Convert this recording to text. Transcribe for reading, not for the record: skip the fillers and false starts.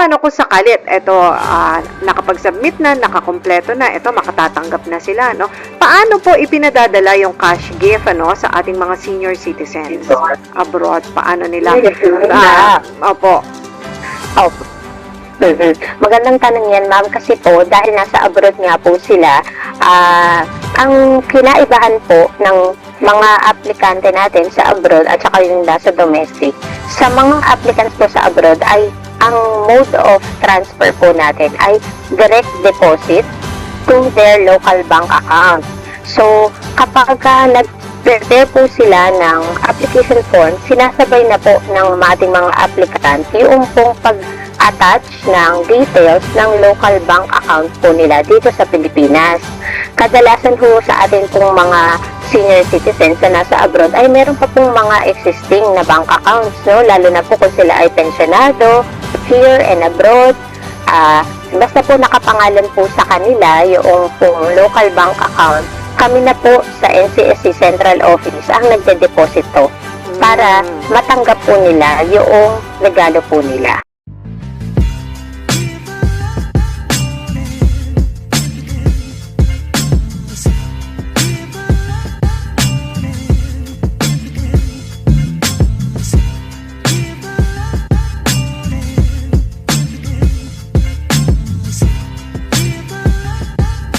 naman ako sakalit, eto, nakapag-submit na, nakakumpleto na, eto, makatatanggap na sila, no? Paano po ipinadadala yung cash gift, ano, sa ating mga senior citizens abroad? Paano nila? Opo. Opo. Magandang tanong yan, ma'am, kasi po, dahil nasa abroad nga po sila, ang kinaibahan po ng mga aplikante natin sa abroad at saka yung nasa domestic, sa mga applicants po sa abroad ay ang mode of transfer po natin ay direct deposit to their local bank account. So, kapag nag-prepare po sila ng application form, sinasabay na po ng ating mga applicant yung pong pag-attach ng details ng local bank account po nila dito sa Pilipinas. Kadalasan po sa atin pong mga senior citizens na nasa abroad ay meron pa pong mga existing na bank accounts, no? Lalo na po kung sila ay pensionado here and abroad. Basta po nakapangalan po sa kanila yung pong local bank account, kami na po sa NCSC Central Office ang nagde-deposit to para matanggap po nila yung regalo po nila.